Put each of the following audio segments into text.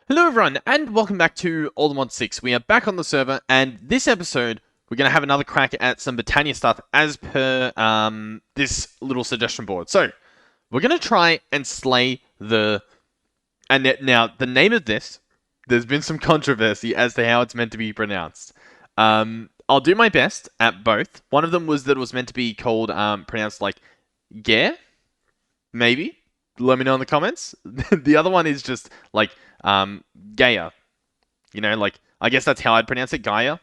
Hello everyone, and welcome back to Allthemodium 6. We are back on the server, and this episode, we're going to have another crack at some Britannia stuff as per this little suggestion board. So, we're going to try and slay the... Now, the name of this, there's been some controversy as to how it's meant to be pronounced. I'll do my best at both. One of them was that it was meant to be called, pronounced like, Gare? Maybe? Let me know in the comments. The other one is just, like... Gaia. You know, like, I guess that's how I'd pronounce it. Gaia?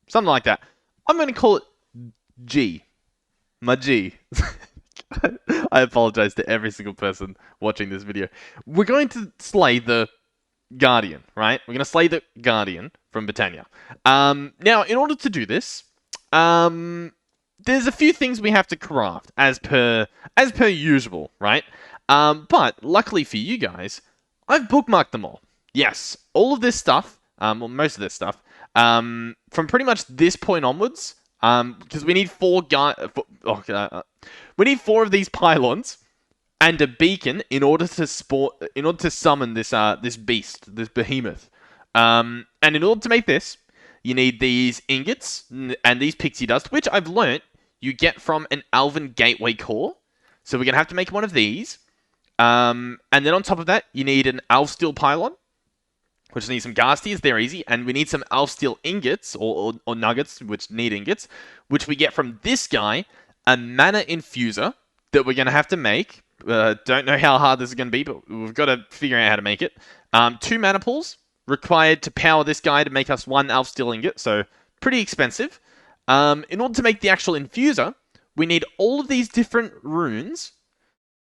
Something like that. I'm going to call it G. My G. I apologize to every single person watching this video. We're going to slay the Guardian, right? We're going to slay the Guardian from Britannia. Now, in order to do this, there's a few things we have to craft as per usual, right? But luckily for you guys, I've bookmarked them all. Yes, all of this stuff, well, most of this stuff, from pretty much this point onwards, because we need four of these pylons and a beacon in order to summon this beast, this behemoth. And in order to make this, you need these ingots and these pixie dust, which I've learnt you get from an Elven gateway core. So we're gonna have to make one of these. And then on top of that, you need an elf steel pylon, which needs some ghasties. They're easy. And we need some elf steel ingots, or nuggets, which need ingots, which we get from this guy, a mana infuser that we're going to have to make. Don't know how hard this is going to be, but we've got to figure out how to make it. 2 mana pools required to power this guy to make us 1 elf steel ingot, so pretty expensive. In order to make the actual infuser, we need all of these different runes.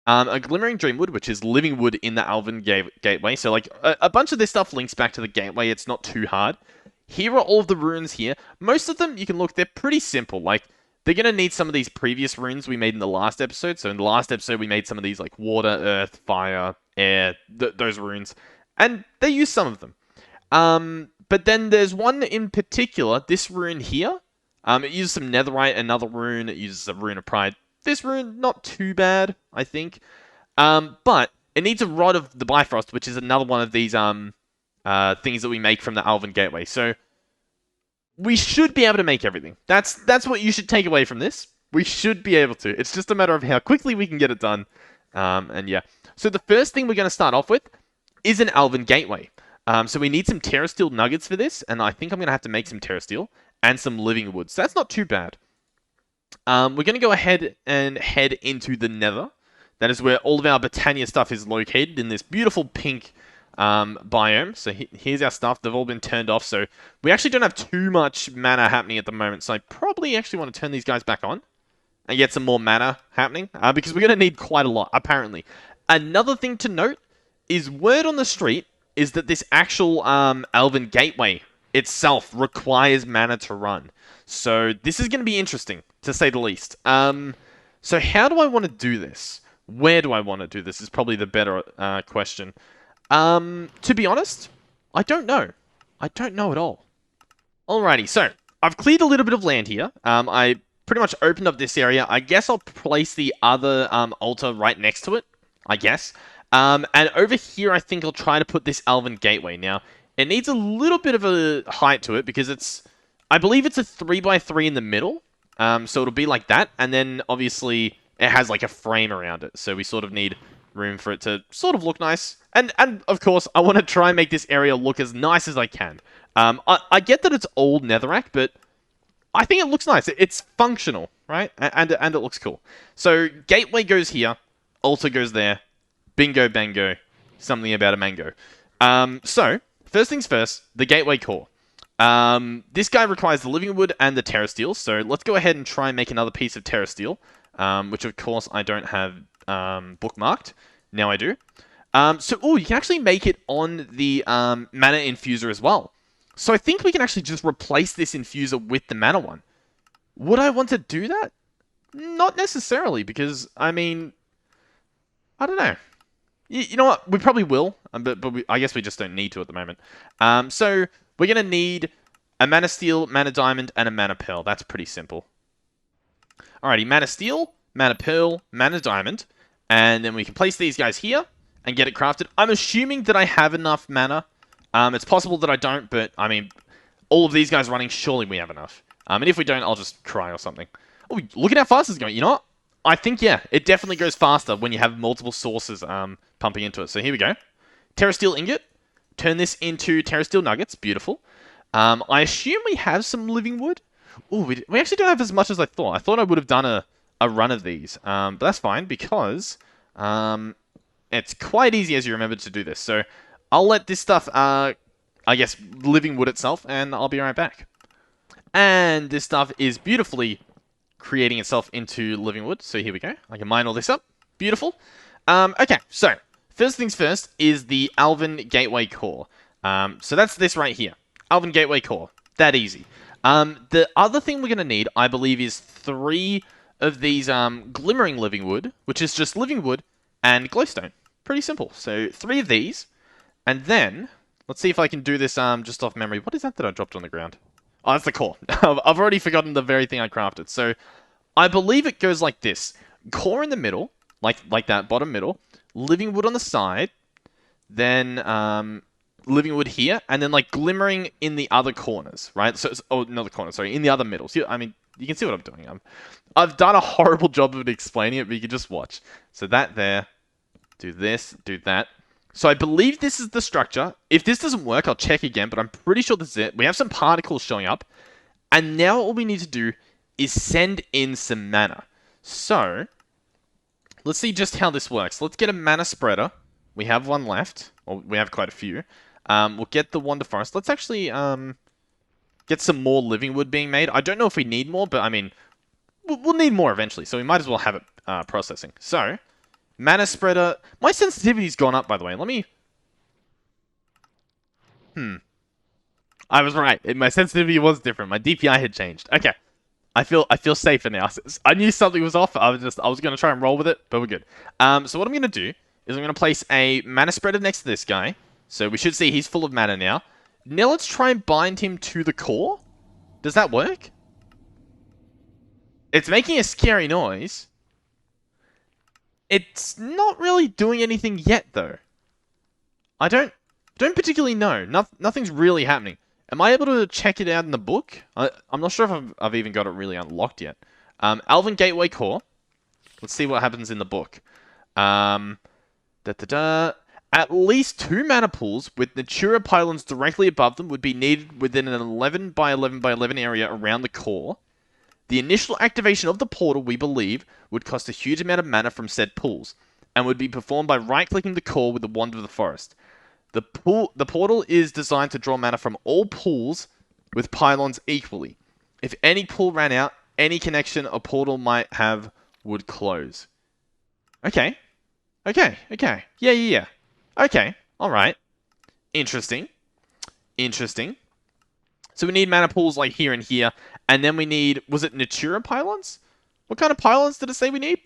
A Glimmering Dreamwood, which is living wood in the Elven gateway. So, like, a bunch of this stuff links back to the gateway. It's not too hard. Here are all of the runes here. Most of them, you can look, they're pretty simple. Like, they're going to need some of these previous runes we made in the last episode. So, in the last episode, we made some of these, like, water, earth, fire, air, those runes. And they use some of them. But then there's one in particular, this rune here. It uses some netherite, another rune. It uses a rune of pride. This rune, not too bad, I think. But it needs a Rod of the Bifrost, which is another one of these things that we make from the Elven Gateway. So we should be able to make everything. That's what you should take away from this. We should be able to. It's just a matter of how quickly we can get it done. And yeah. So the first thing we're going to start off with is an Elven Gateway. So we need some Terra Steel nuggets for this, and I think I'm going to have to make some Terra Steel and some Living Wood. So that's not too bad. We're going to go ahead and head into the Nether. That is where all of our Britannia stuff is located, in this beautiful pink biome. So here's our stuff. They've all been turned off, so we actually don't have too much mana happening at the moment. So I probably actually want to turn these guys back on and get some more mana happening, because we're going to need quite a lot, apparently. Another thing to note is word on the street is that this actual Elven Gateway itself requires mana to run. So this is going to be interesting, to say the least. So how do I want to do this? Where do I want to do this is probably the better question. To be honest, I don't know. I don't know at all. Alrighty, so I've cleared a little bit of land here. I pretty much opened up this area. I guess I'll place the other altar right next to it, I guess. And over here, I think I'll try to put this Elven Gateway. Now, it needs a little bit of a height to it because it's... I believe it's a 3x3 in the middle, so it'll be like that, and then obviously it has like a frame around it, so we sort of need room for it to sort of look nice. And of course, I want to try and make this area look as nice as I can. I get that it's old netherrack, but I think it looks nice. It's functional, right? And it looks cool. So gateway goes here, altar goes there, bingo bango, something about a mango. So first things first, the gateway core. This guy requires the living wood and the Terra Steel, so let's go ahead and try and make another piece of Terra Steel, which of course I don't have bookmarked. Now I do. You can actually make it on the mana infuser as well. So I think we can actually just replace this infuser with the mana one. Would I want to do that? Not necessarily, because, I mean, I don't know. You know what? We probably will, but I guess we just don't need to at the moment. So we're going to need a Mana Steel, Mana Diamond, and a Mana Pearl. That's pretty simple. Alrighty, Mana Steel, Mana Pearl, Mana Diamond. And then we can place these guys here. and get it crafted. I'm assuming that I have enough mana. It's possible that I don't, but I mean, all of these guys running, surely we have enough. And if we don't, I'll just cry or something. Oh, look at how fast it's going. You know what? I think, yeah, it definitely goes faster when you have multiple sources pumping into it. So here we go. Terrasteel ingot. Turn this into Terrasteel nuggets. Beautiful. I assume we have some living wood. Oh, we actually don't have as much as I thought. I thought I would have done a run of these. But that's fine because it's quite easy as you remember to do this. So I'll let this stuff, I guess, living wood itself, and I'll be right back. And this stuff is beautifully creating itself into living wood. So here we go. I can mine all this up. Beautiful. Okay, so first things first is the Elven Gateway Core. So that's this right here. Elven Gateway Core. That easy. The other thing we're going to need, I believe, is 3 of these glimmering living wood, which is just living wood and glowstone. Pretty simple. So 3 of these. And then, let's see if I can do this just off memory. What is that I dropped on the ground? Oh, that's the core. I've already forgotten the very thing I crafted. So I believe it goes like this. Core in the middle, like that, bottom middle. Living wood on the side. Then living wood here. And then like glimmering in the other corners, right? So, not the corners, sorry. In the other middles. I mean, you can see what I'm doing. I've done a horrible job of explaining it, but you can just watch. So that there. Do this, do that. So I believe this is the structure. If this doesn't work, I'll check again, but I'm pretty sure this is it. We have some particles showing up. And now all we need to do is send in some mana. So, let's see just how this works. Let's get a mana spreader. We have one left. Well, we have quite a few. We'll get the Wander Forest. Let's actually get some more living wood being made. I don't know if we need more, but I mean, we'll need more eventually. So we might as well have it processing. So, mana spreader. My sensitivity's gone up, by the way. Let me... I was right. My sensitivity was different. My DPI had changed. Okay. I feel safer now. I knew something was off. I was going to try and roll with it, but we're good. So what I'm going to do is I'm going to place a mana spreader next to this guy. So we should see he's full of mana now. Now let's try and bind him to the core. Does that work? It's making a scary noise. It's not really doing anything yet, though. I don't particularly know. Nothing's really happening. Am I able to check it out in the book? I'm not sure if I've even got it really unlocked yet. Elven Gateway Core. Let's see what happens in the book. At least 2 mana pools with Natura pylons directly above them would be needed within an 11 by 11 by 11 area around the core. The initial activation of the portal, we believe, would cost a huge amount of mana from said pools, and would be performed by right-clicking the core with the Wand of the Forest. The portal is designed to draw mana from all pools with pylons equally. If any pool ran out, any connection a portal might have would close. Okay. Yeah. Okay, alright. Interesting. So we need mana pools like here and here. And then we need... Was it Natura pylons? What kind of pylons did it say we need?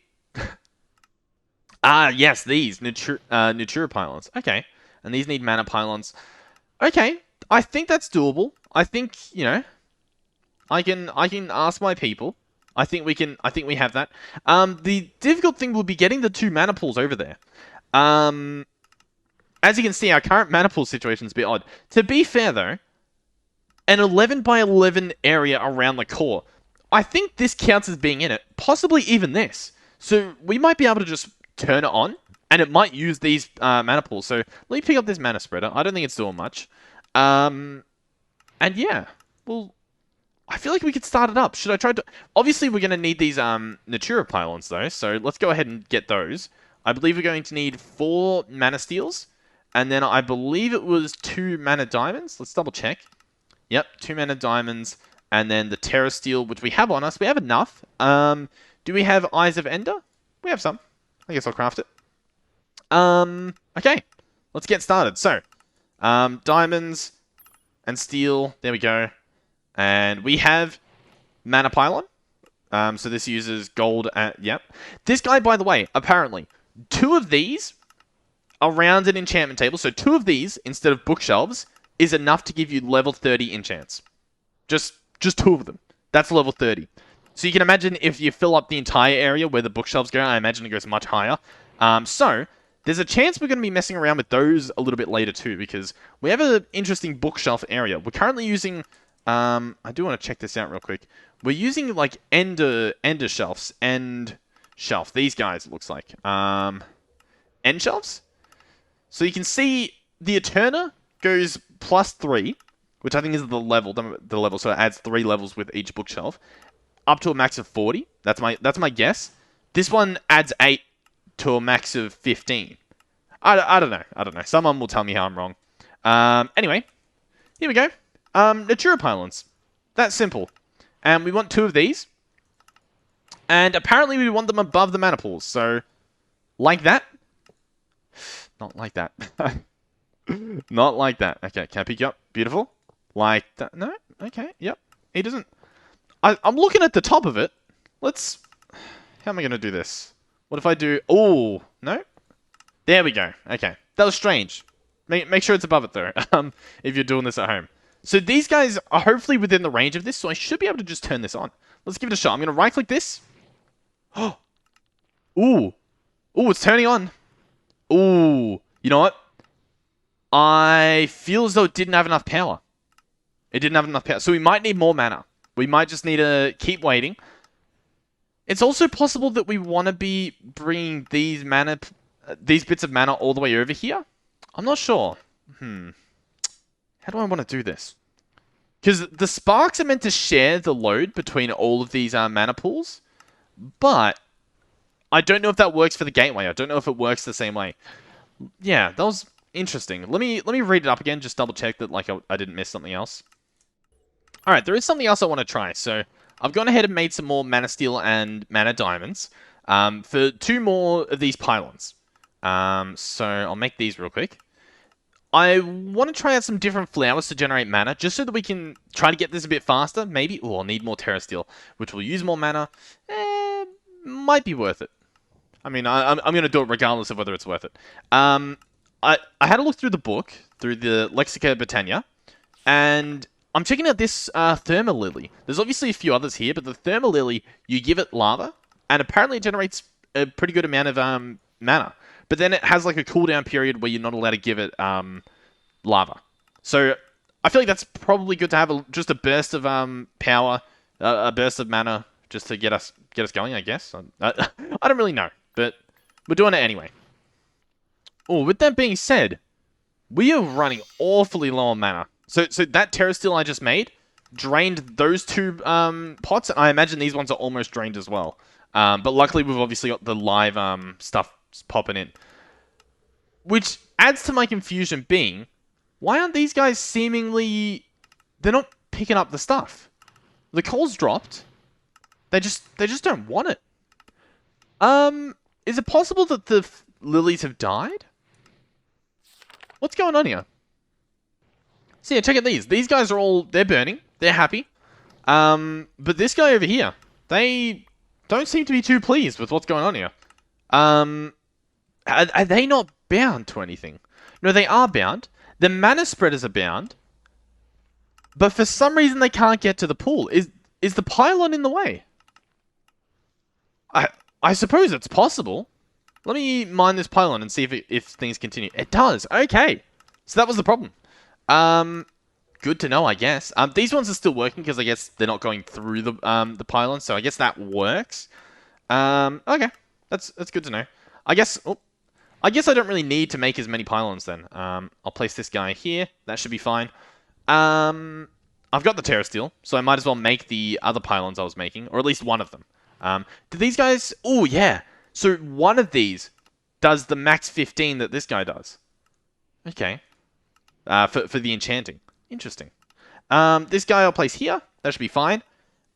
Yes, these. Natura pylons. Okay. And these need mana pylons. Okay. I think that's doable. I think, you know... I can ask my people. I think we have that. The difficult thing will be getting the 2 mana pools over there. As you can see, our current mana pool situation is a bit odd. To be fair, though, an 11 by 11 area around the core, I think this counts as being in it. Possibly even this. So we might be able to just turn it on, and it might use these mana pools. So let me pick up this mana spreader. I don't think it's doing much. And yeah, well, I feel like we could start it up. Should I try to... Obviously, we're going to need these Natura pylons, though. So let's go ahead and get those. I believe we're going to need 4 mana steels. And then I believe it was 2 mana diamonds. Let's double check. Yep, 2 mana diamonds. And then the Terrasteel, which we have on us. We have enough. Do we have Eyes of Ender? We have some. I guess I'll craft it. Okay. Let's get started. So, diamonds and steel. There we go. And we have mana pylon. So this uses gold. Yep. This guy, by the way, apparently, 2 of these around an enchantment table, so 2 of these instead of bookshelves is enough to give you level 30 enchants. Just 2 of them. That's level 30. So you can imagine if you fill up the entire area where the bookshelves go, I imagine it goes much higher. So There's a chance we're going to be messing around with those a little bit later too, because we have an interesting bookshelf area. We're currently using, I do want to check this out real quick. We're using like ender shelves, end shelf. These guys, it looks like. End shelves? So you can see the Eterna goes +3, which I think is the level, so it adds 3 levels with each bookshelf, up to a max of 40. That's my guess. This one adds 8 to a max of 15. I don't know. Someone will tell me how I'm wrong. Anyway, here we go. Natura pylons. That's simple. And we want 2 of these. And apparently we want them above the mana pools. So, like that. Not like that. Not like that. Okay, can I pick you up? Beautiful. Like that. No? Okay, yep. He doesn't. I'm looking at the top of it. Let's... How am I going to do this? What if I do... Oh, no? There we go. Okay. That was strange. Make sure it's above it, though, if you're doing this at home. So these guys are hopefully within the range of this, so I should be able to just turn this on. Let's give it a shot. I'm going to right-click this. Oh. Ooh. Ooh, it's turning on. Ooh. You know what? I feel as though it didn't have enough power. It didn't have enough power. So we might need more mana. We might just need to keep waiting. It's also possible that we want to be bringing these bits of mana all the way over here. I'm not sure. How do I want to do this? Because the sparks are meant to share the load between all of these mana pools, but I don't know if that works for the gateway. I don't know if it works the same way. Yeah, that was interesting. Let me read it up again, just double check that like I didn't miss something else. All right, there is something else I want to try. So I've gone ahead and made some more mana steel and mana diamonds for 2 more of these pylons. So I'll make these real quick. I want to try out some different flowers to generate mana, just so that we can try to get this a bit faster. Maybe, I'll need more Terra Steel, which will use more mana. Might be worth it. I mean, I'm going to do it regardless of whether it's worth it. I had a look through the book, through the Lexica Britannia, and I'm checking out this Thermal Lily. There's obviously a few others here, but the Thermal Lily, you give it lava, and apparently it generates a pretty good amount of mana. But then it has like a cooldown period where you're not allowed to give it lava. So I feel like that's probably good to have just a burst of power, a burst of mana, just to get us going, I guess. I don't really know, but we're doing it anyway. Oh, with that being said, we are running awfully low on mana. So that Terra Steel I just made drained those 2 pots. I imagine these ones are almost drained as well. But luckily we've obviously got the live stuff popping in. Which adds to my confusion being, why aren't these guys seemingly... They're not picking up the stuff. The coal's dropped. They just don't want it. Is it possible that the lilies have died? What's going on here? So yeah, check out these. These guys are all... They're burning. They're happy. But this guy over here, they don't seem to be too pleased with what's going on here. Are they not bound to anything? No, they are bound. The mana spreaders are bound. But for some reason they can't get to the pool. Is the pylon in the way? I suppose it's possible. Let me mine this pylon and see if things continue. It does. Okay. So that was the problem. Good to know, I guess. These ones are still working because I guess they're not going through the pylon. So I guess that works. Okay. That's good to know. I guess I don't really need to make as many pylons then. I'll place this guy here. That should be fine. I've got the Terra Steel, so I might as well make the other pylons I was making, or at least one of them. Do these guys... Oh, yeah. So one of these does the max 15 that this guy does. Okay. For the enchanting. Interesting. This guy I'll place here. That should be fine.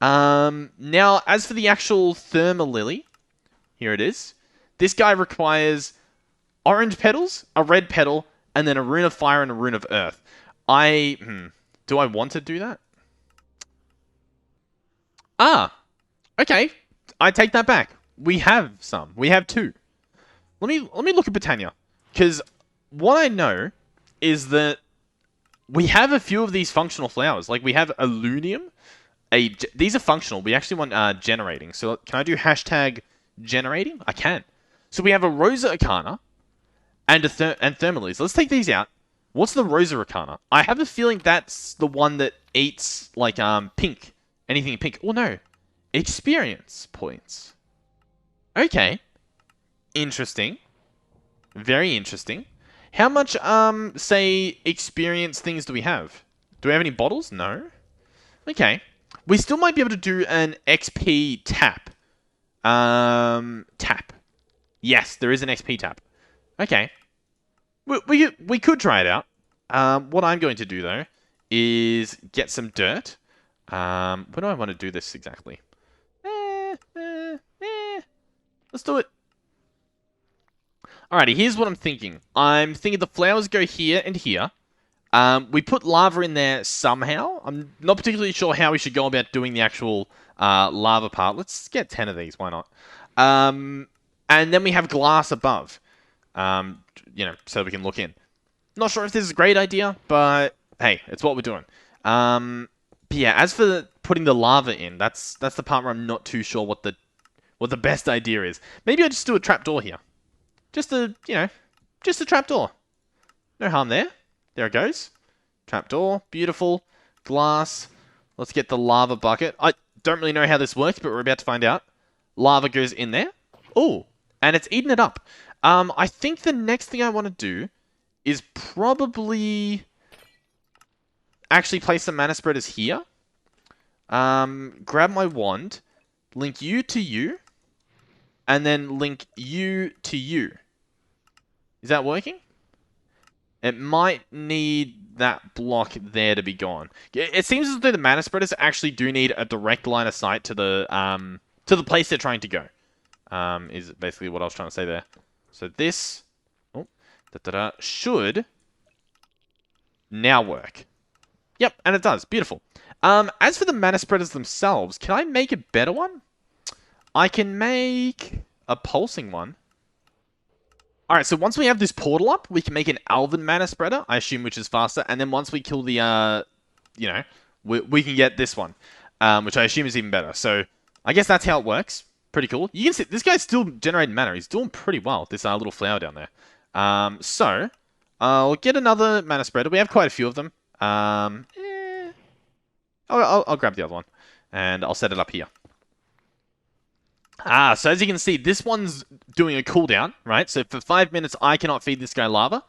Now, as for the actual Thermal Lily, here it is. This guy requires orange petals, a red petal, and then a rune of fire and a rune of earth. Do I want to do that? Okay. I take that back. We have some. We have 2. Let me look at Britannia, because what I know is that we have a few of these functional flowers. Like we have Allthemodium. These are functional. We actually want generating. So can I do hashtag generating? I can. So we have a Rosa Arcana, and thermalies. Let's take these out. What's the Rosa Arcana? I have a feeling that's the one that eats, like, pink. Anything pink. Oh, no. Experience points. Okay. Interesting. Very interesting. How much, say, experience things do we have? Do we have any bottles? No. Okay. We still might be able to do an XP tap. Tap. Yes, there is an XP tap. Okay. We could try it out. What I'm going to do, though, is get some dirt. Where do I want to do this exactly? Let's do it. Alrighty, here's what I'm thinking. I'm thinking the flowers go here and here. We put lava in there somehow. I'm not particularly sure how we should go about doing the actual lava part. Let's get 10 of these, why not? And then we have glass above. So we can look in. Not sure if this is a great idea, but hey, it's what we're doing. But yeah, as for putting the lava in, that's the part where I'm not too sure what the best idea is. Maybe I just do a trapdoor here. Just a trapdoor. No harm there. There it goes. Trapdoor, beautiful. Glass. Let's get the lava bucket. I don't really know how this works, but we're about to find out. Lava goes in there. Oh, and it's eating it up. I think the next thing I want to do is probably actually place some mana spreaders here. Grab my wand, link you to you, and then link you to you. Is that working? It might need that block there to be gone. It seems as though the mana spreaders actually do need a direct line of sight to the place they're trying to go. Is basically what I was trying to say there. So this should now work. Yep, and it does. Beautiful. As for the mana spreaders themselves, can I make a better one? I can make a pulsing one. Alright, so once we have this portal up, we can make an Elven mana spreader, I assume, which is faster. And then once we kill the, we can get this one, which I assume is even better. So I guess that's how it works. Pretty cool. You can see this guy's still generating mana. He's doing pretty well, this little flower down there. So I'll get another mana spreader. We have quite a few of them. I'll grab the other one, and I'll set it up here. So as you can see, this one's doing a cooldown, right? So for 5 minutes, I cannot feed this guy lava.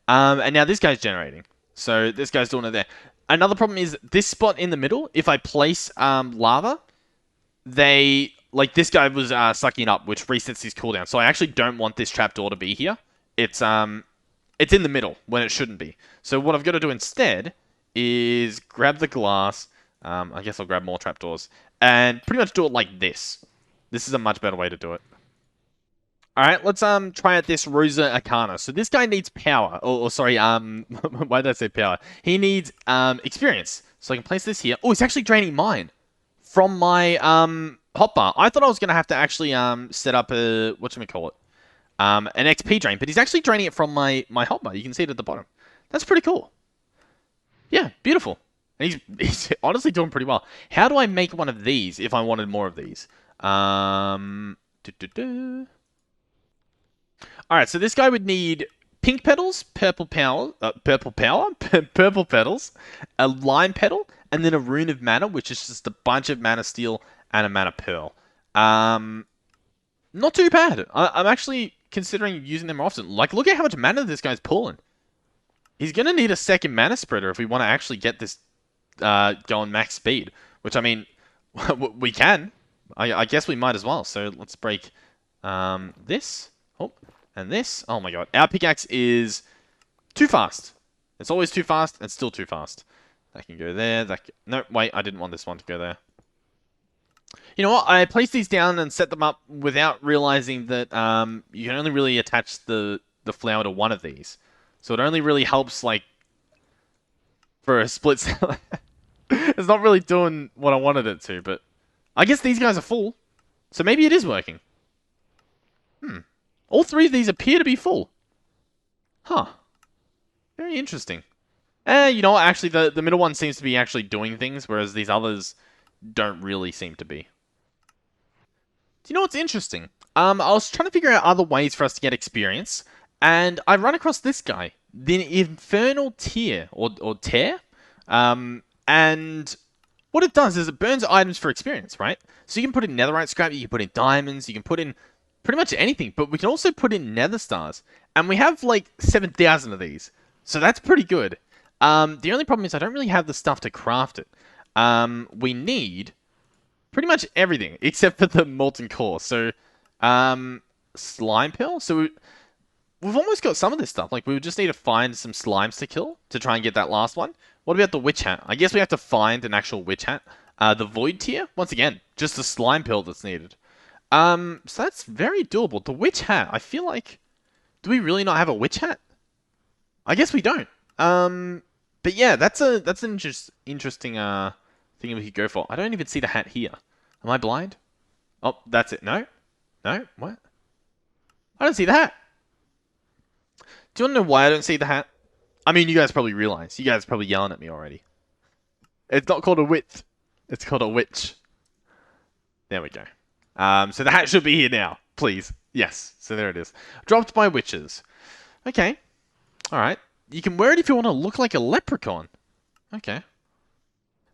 And now this guy's generating. So this guy's doing it there. Another problem is this spot in the middle, if I place lava, this guy was sucking it up, which resets his cooldown. So I actually don't want this trapdoor to be here. It's in the middle when it shouldn't be. So what I've got to do instead is grab the glass. I guess I'll grab more trapdoors. And pretty much do it like this. This is a much better way to do it. Alright, let's try out this Rosa Arcana. So this guy needs power. Sorry, why did I say power? He needs experience. So I can place this here. Oh, it's actually draining mine from my hotbar. I thought I was going to have to actually set up a, whatchamacallit, an XP drain. But he's actually draining it from my hotbar. You can see it at the bottom. That's pretty cool. Yeah, beautiful. And he's honestly doing pretty well. How do I make one of these if I wanted more of these? Alright, so this guy would need pink petals, purple petals, a lime petal, and then a rune of mana, which is just a bunch of mana steel and a mana pearl. Not too bad. I'm actually considering using them more often. Like, look at how much mana this guy's pulling. He's going to need a second mana spreader if we want to actually get this going max speed. Which, I mean, we can. I guess we might as well. So let's break this. Oh, and this. Oh my god. Our pickaxe is too fast. It's always too fast. It's still too fast. That can go there. No, wait. I didn't want this one to go there. You know what? I placed these down and set them up without realizing that you can only really attach the flower to one of these. So it only really helps, like, for a split second. It's not really doing what I wanted it to, but I guess these guys are full. So maybe it is working. All three of these appear to be full. Huh. Very interesting. You know what? Actually, the middle one seems to be actually doing things, whereas these others don't really seem to be. Do you know what's interesting? I was trying to figure out other ways for us to get experience. And I run across this guy, the Infernal Tear, or Tear. And what it does is it burns items for experience, right? So you can put in netherite scrap, you can put in diamonds, you can put in pretty much anything. But we can also put in nether stars. And we have like 7,000 of these. So that's pretty good. The only problem is I don't really have the stuff to craft it. We need pretty much everything except for the molten core. So, slime pill. So we've almost got some of this stuff. Like, we would just need to find some slimes to kill to try and get that last one. What about the witch hat? I guess we have to find an actual witch hat. The void tier, once again, just the slime pill that's needed. So that's very doable. The witch hat, I feel like, do we really not have a witch hat? I guess we don't. But yeah, that's an interesting thing we could go for. I don't even see the hat here. Am I blind? Oh, that's it. No? No? What? I don't see the hat. Do you want to know why I don't see the hat? I mean, you guys probably realize. You guys are probably yelling at me already. It's not called a wit. It's called a witch. There we go. So the hat should be here now. Please. Yes. So there it is. Dropped by witches. Okay. Alright. You can wear it if you want to look like a leprechaun. Okay.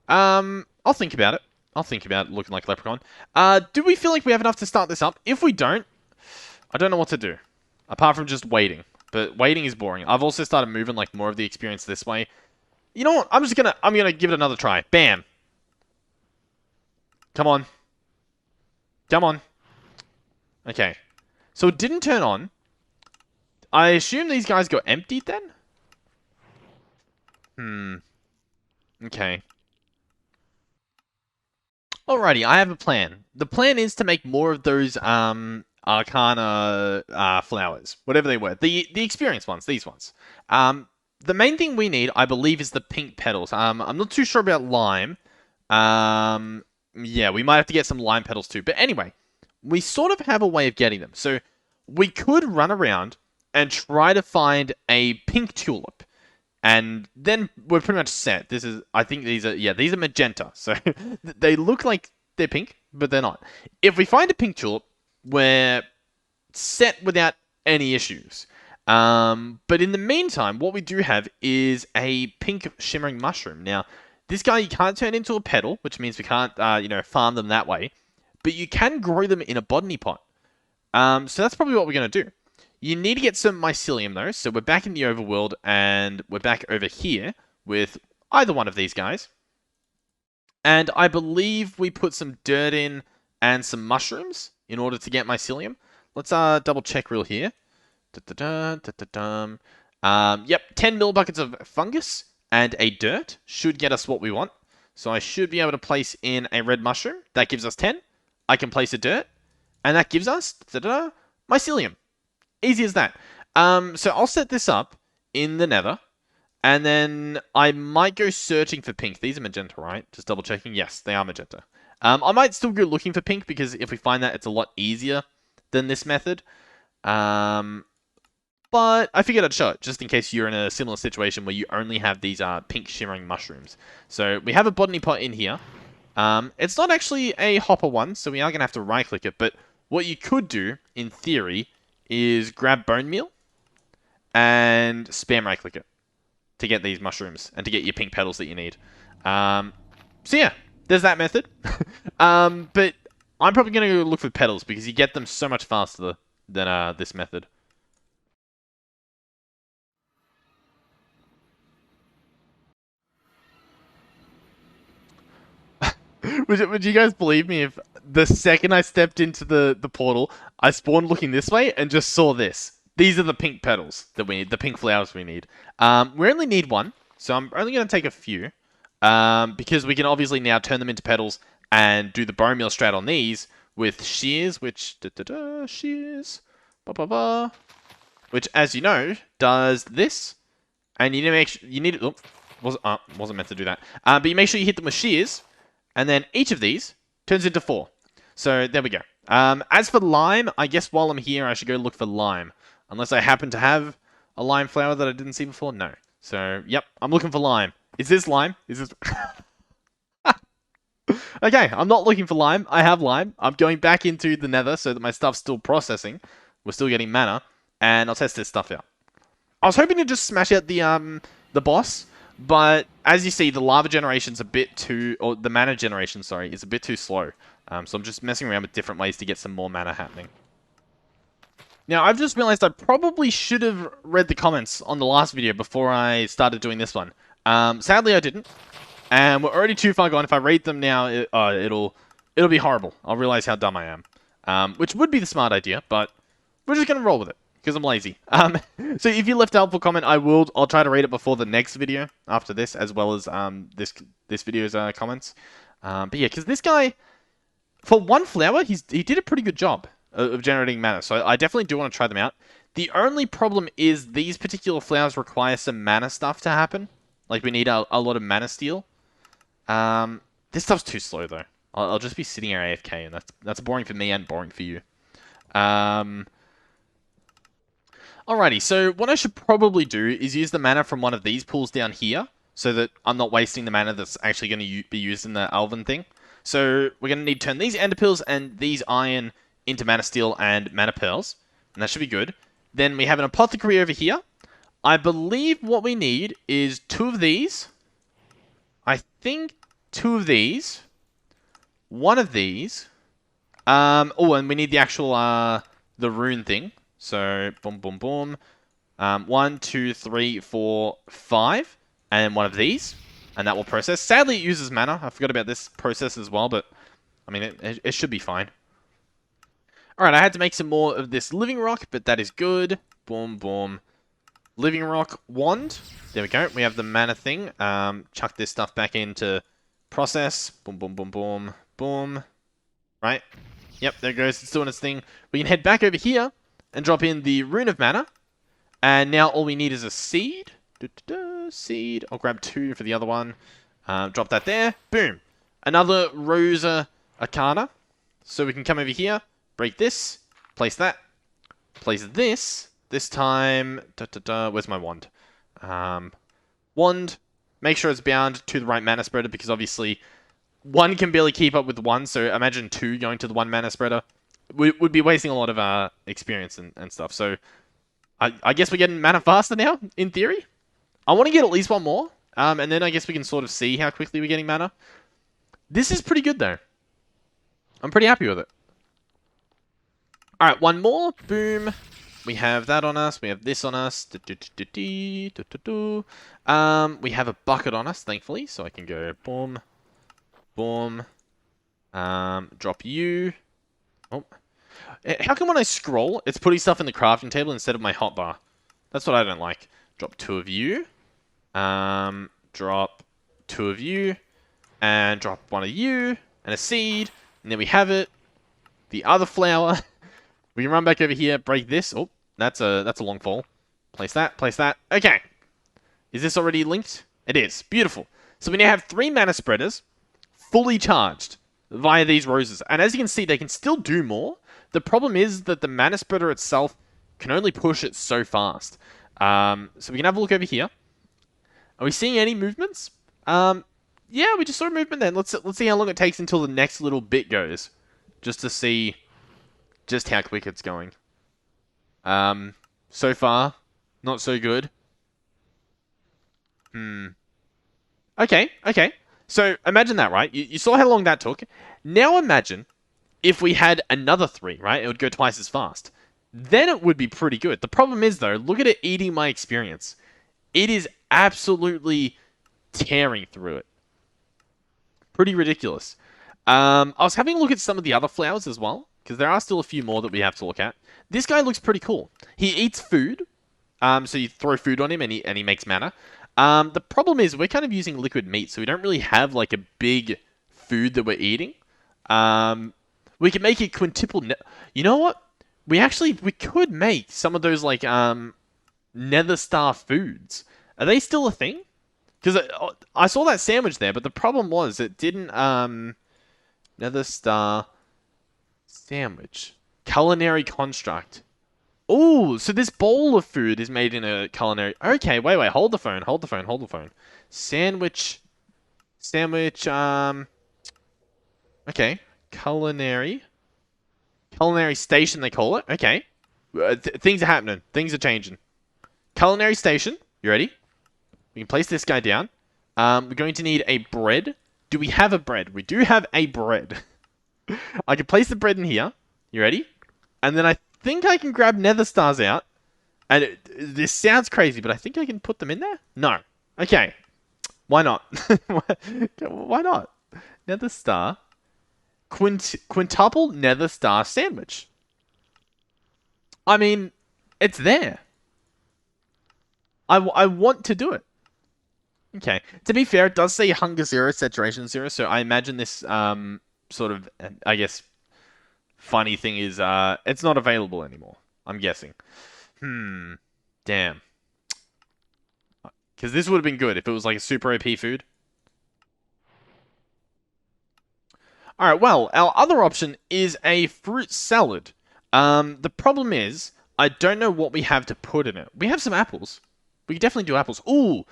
I'll think about it. I'll think about looking like a leprechaun. Do we feel like we have enough to start this up? If we don't, I don't know what to do. Apart from just waiting. But waiting is boring. I've also started moving like more of the experience this way. You know what? I'm gonna give it another try. Bam. Come on. Come on. Okay. So it didn't turn on. I assume these guys got emptied then? Okay. Alrighty, I have a plan. The plan is to make more of those Arcana flowers, whatever they were. The experienced ones, these ones. The main thing we need, I believe, is the pink petals. I'm not too sure about lime. Yeah, we might have to get some lime petals too. But anyway, we sort of have a way of getting them. So we could run around and try to find a pink tulip. And then we're pretty much set. I think these are magenta. So they look like they're pink, but they're not. If we find a pink tulip, we're set without any issues. But in the meantime, what we do have is a pink shimmering mushroom. Now, this guy you can't turn into a petal, which means we can't, farm them that way. But you can grow them in a botany pot. So that's probably what we're going to do. You need to get some mycelium, though. So we're back in the overworld, and we're back over here with either one of these guys. And I believe we put some dirt in and some mushrooms in order to get mycelium. Let's double check real here. Yep, 10 millibuckets of fungus and a dirt should get us what we want. So I should be able to place in a red mushroom. That gives us 10. I can place a dirt, and that gives us mycelium. Easy as that. So I'll set this up in the nether, and then I might go searching for pink. These are magenta, right? Just double checking. Yes, they are magenta. I might still go looking for pink, because if we find that, it's a lot easier than this method. But I figured I'd show it, just in case you're in a similar situation where you only have these pink shimmering mushrooms. So we have a botany pot in here. It's not actually a hopper one, so we are going to have to right-click it. But what you could do, in theory, is grab bone meal and spam right-click it to get these mushrooms and to get your pink petals that you need. So yeah, there's that method. But I'm probably going to go look for petals because you get them so much faster than this method. Would you guys believe me if the second I stepped into the portal, I spawned looking this way and just saw this? These are the pink petals that we need, the pink flowers we need. We only need one, so I'm only going to take a few. Because we can obviously now turn them into petals and do the bone meal strat on these with shears, which... shears... which, as you know, does this. And you need to make sure... You need... Oops, wasn't meant to do that. But you make sure you hit them with shears. And then each of these turns into 4. So there we go. As for lime, I guess while I'm here, I should go look for lime. Unless I happen to have a lime flower that I didn't see before. No. So, yep, I'm looking for lime. Is this lime? Is this... Okay, I'm not looking for lime. I have lime. I'm going back into the nether so that my stuff's still processing. We're still getting mana. and I'll test this stuff out. I was hoping to just smash out the boss, but as you see, the lava generation's a bit too, or the mana generation, sorry, is a bit too slow. So I'm just messing around with different ways to get some more mana happening. Now, I've just realized I probably should have read the comments on the last video before I started doing this one. Sadly, I didn't. And we're already too far gone. If I read them now, it'll be horrible. I'll realize how dumb I am. Which would be the smart idea, but we're just going to roll with it, because I'm lazy. So if you left a helpful comment, I'll try to read it before the next video after this, as well as this video's comments. But yeah, because this guy, for one flower, he did a pretty good job of generating mana, so I definitely do want to try them out. The only problem is these particular flowers require some mana stuff to happen. Like, we need a lot of mana steel. This stuff's too slow, though. I'll just be sitting here AFK, and that's boring for me and boring for you. Alrighty, so what I should probably do is use the mana from one of these pools down here, so that I'm not wasting the mana that's actually going to be used in the Elven thing. So we're going to need to turn these Ender Pearls and these Iron into Mana Steel and Mana Pearls, and that should be good. Then we have an Apothecary over here. I believe what we need is 2 of these. I think 2 of these. 1 of these. Oh, and we need the actual, the rune thing. So, boom, boom, boom. 1, 2, 3, 4, 5. And 1 of these. And that will process. Sadly, it uses mana. I forgot about this process as well, but, I mean, it should be fine. Alright, I had to make some more of this living rock, but that is good. Boom, boom. Living rock wand. There we go. We have the mana thing. Chuck this stuff back into process. Boom, boom, boom, boom, boom. Right? Yep, there it goes. It's doing its thing. We can head back over here and drop in the Rune of Mana. And now all we need is a seed. Seed. I'll grab 2 for the other one. Drop that there. Boom. Another Rosa Arcana. So we can come over here. Break this. Place that. Place this. This time... Where's my wand? Wand. Make sure it's bound to the right mana spreader, because obviously 1 can barely keep up with 1, so imagine 2 going to the 1 mana spreader. We would be wasting a lot of experience and stuff. So I guess we're getting mana faster now, in theory. I want to get at least 1 more, and then I guess we can sort of see how quickly we're getting mana. This is pretty good, though. I'm pretty happy with it. Alright, 1 more. Boom. We have that on us. We have this on us. We have a bucket on us, thankfully. So I can go boom, boom. Drop you. Oh. How come when I scroll, it's putting stuff in the crafting table instead of my hotbar? That's what I don't like. Drop 2 of you. Drop 2 of you. And drop 1 of you. And a seed. And there we have it. The other flower. We can run back over here, break this. Oh, that's a long fall. Place that, place that. Okay. Is this already linked? It is. Beautiful. So we now have 3 mana spreaders fully charged via these roses. And as you can see, they can still do more. The problem is that the mana spreader itself can only push it so fast. So we can have a look over here. Are we seeing any movements? Yeah, we just saw a movement then. Let's see how long it takes until the next little bit goes. Just to see just how quick it's going. So far, not so good. Okay. So imagine that, right? You saw how long that took. Now imagine if we had another 3, right? It would go twice as fast. Then it would be pretty good. The problem is, though, look at it eating my experience. It is absolutely tearing through it. Pretty ridiculous. I was having a look at some of the other flowers as well, because there are still a few more that we have to look at. This guy looks pretty cool. He eats food. So you throw food on him and he makes mana. The problem is we're kind of using liquid meat, so we don't really have like a big food that we're eating. We can make it quintuple. You know what? We could make some of those like Nether Star foods. Are they still a thing? Because I saw that sandwich there, but the problem was it didn't Nether Star sandwich. Culinary construct. Oh, so this bowl of food is made in a culinary... Okay, wait, hold the phone. Sandwich, okay. Culinary station, they call it. Okay. Things are happening. Things are changing. Culinary station. You ready? We can place this guy down. We're going to need a bread. Do we have a bread? We do have a bread. I can place the bread in here. You ready? And then I think I can grab nether stars out. And this sounds crazy, but I think I can put them in there? No. Okay. Why not? Why not? Nether star. Quintuple nether star sandwich. I mean, it's there. I want to do it. Okay. To be fair, it does say hunger 0, saturation 0, so I imagine this sort of, I guess, funny thing is it's not available anymore. I'm guessing. Damn. Because this would have been good if it was like a super OP food. Alright, well, our other option is a fruit salad. The problem is, I don't know what we have to put in it. We have some apples. We can definitely do apples. Ooh!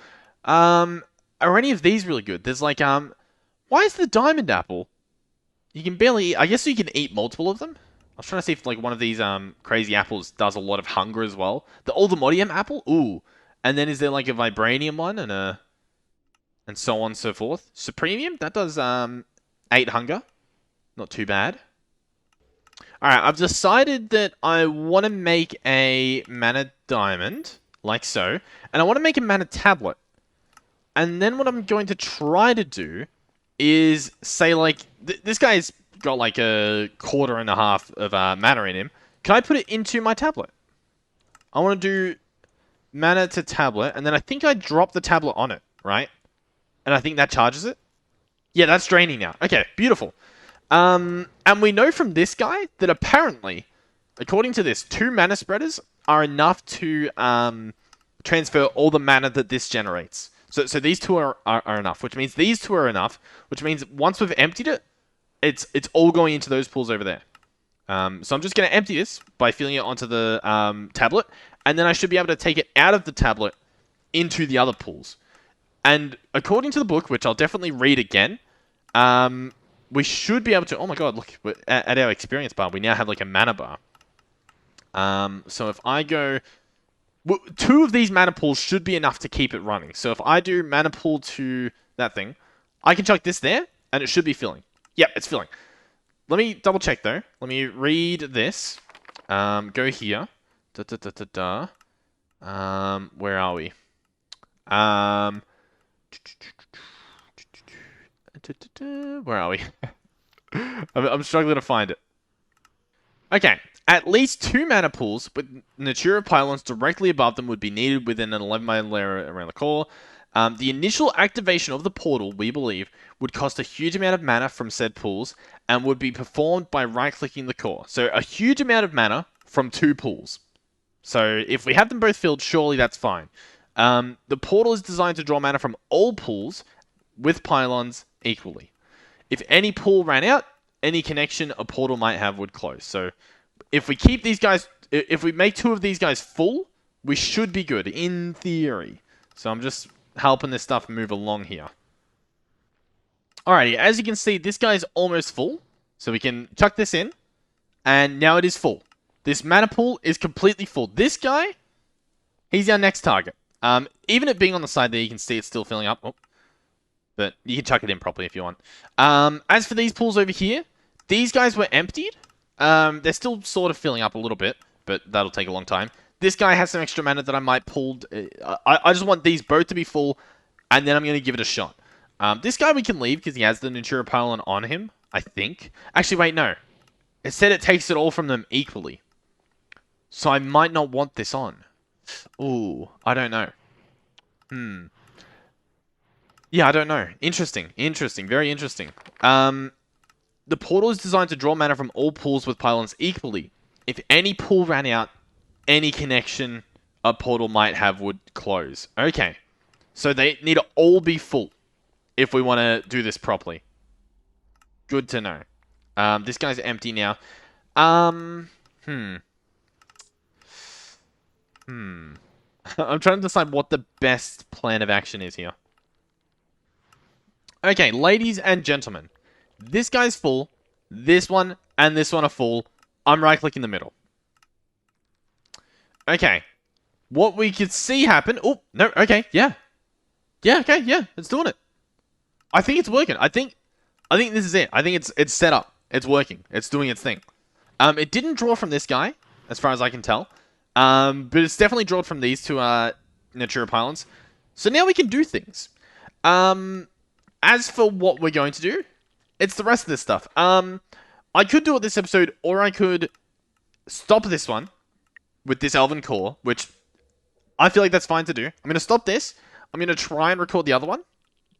Are any of these really good? There's like, why is the diamond apple? You can barely eat, I guess you can eat multiple of them? I was trying to see if like one of these crazy apples does a lot of hunger as well. The Allthemodium apple? Ooh. And then is there like a vibranium one and so on and so forth? Supremium? That does 8 hunger. Not too bad. Alright, I've decided that I want to make a mana diamond, like so. And I want to make a mana tablet. And then what I'm going to try to do is say like, this guy's got like a 1.25 of mana in him. Can I put it into my tablet? I want to do mana to tablet, and then I think I drop the tablet on it, right? And I think that charges it. Yeah, that's draining now. Okay, beautiful. And we know from this guy that apparently, according to this, 2 mana spreaders are enough to transfer all the mana that this generates. So these 2 are enough, which means these 2 are enough, which means once we've emptied it, it's all going into those pools over there. So I'm just going to empty this by filling it onto the tablet, and then I should be able to take it out of the tablet into the other pools. And according to the book, which I'll definitely read again, we should be able to... Oh my god, look, at our experience bar, we now have like a mana bar. So if I go... 2 of these mana pools should be enough to keep it running. So if I do mana pool to that thing, I can chuck this there, and it should be filling. Yep, it's filling. Let me double check though. Let me read this. Go here. Where are we? Where are we? I'm struggling to find it. Okay. At least 2 mana pools with Natura pylons directly above them would be needed within an 11-mile layer around the core. The initial activation of the portal, we believe, would cost a huge amount of mana from said pools and would be performed by right-clicking the core. So a huge amount of mana from 2 pools. So if we have them both filled, surely that's fine. The portal is designed to draw mana from all pools with pylons equally. If any pool ran out, any connection a portal might have would close. So if we keep these guys, if we make 2 of these guys full, we should be good, in theory. So I'm just helping this stuff move along here. Alrighty, as you can see, this guy is almost full. So we can chuck this in, and now it is full. This mana pool is completely full. This guy, he's our next target. Even it being on the side there, you can see it's still filling up. Oh, but you can chuck it in properly if you want. As for these pools over here, these guys were emptied. They're still sort of filling up a little bit, but that'll take a long time. This guy has some extra mana that I might pull. I just want these both to be full, and then I'm going to give it a shot. This guy we can leave because he has the Natura pylon on him, I think. Actually, wait, no. It said it takes it all from them equally. So I might not want this on. Ooh, I don't know. Yeah, I don't know. Interesting. Interesting. Very interesting. The portal is designed to draw mana from all pools with pylons equally. If any pool ran out, any connection a portal might have would close. Okay. So they need to all be full if we want to do this properly. Good to know. This guy's empty now. I'm trying to decide what the best plan of action is here. Okay, ladies and gentlemen. This guy's full. This one and this one are full. I'm right-clicking the middle. Okay. What we could see happen... Oh, no, okay, yeah. Yeah, okay, yeah, it's doing it. I think it's working. I think this is it. I think it's set up. It's working. It's doing its thing. It didn't draw from this guy, as far as I can tell. But it's definitely drawn from these two Natura pylons. So now we can do things. As for what we're going to do, it's the rest of this stuff. I could do it this episode, or I could stop this one with this Elven core, which I feel like that's fine to do. I'm going to stop this. I'm going to try and record the other one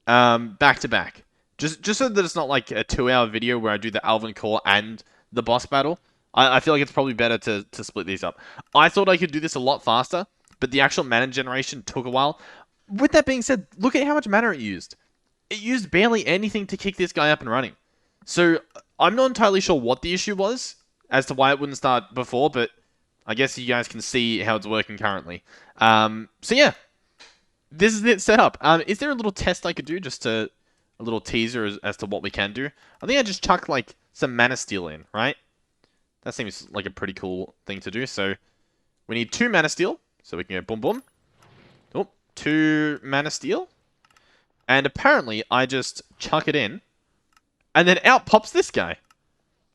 back to back. Just so that it's not like a 2-hour video where I do the Elven core and the boss battle. I feel like it's probably better to split these up. I thought I could do this a lot faster, but the actual mana generation took a while. With that being said, look at how much mana it used. It used barely anything to kick this guy up and running. So, I'm not entirely sure what the issue was, as to why it wouldn't start before, but I guess you guys can see how it's working currently. So yeah, this is it set up. Is there a little test I could do, just to... a little teaser as to what we can do? I think I just chucked, like, some mana steel in, right? That seems like a pretty cool thing to do. So, we need 2 mana steel, so we can go boom boom. Oh, 2 mana steel. And apparently, I just chuck it in. And then out pops this guy.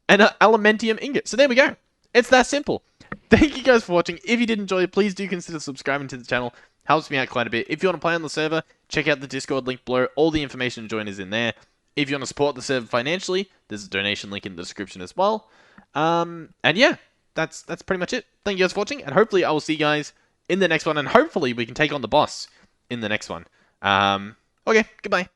And an Allthemodium ingot. So there we go. It's that simple. Thank you guys for watching. If you did enjoy it, please do consider subscribing to the channel. Helps me out quite a bit. If you want to play on the server, check out the Discord link below. All the information to join is in there. If you want to support the server financially, there's a donation link in the description as well. And yeah, that's pretty much it. Thank you guys for watching, and hopefully I will see you guys in the next one, and hopefully we can take on the boss in the next one. Okay, goodbye.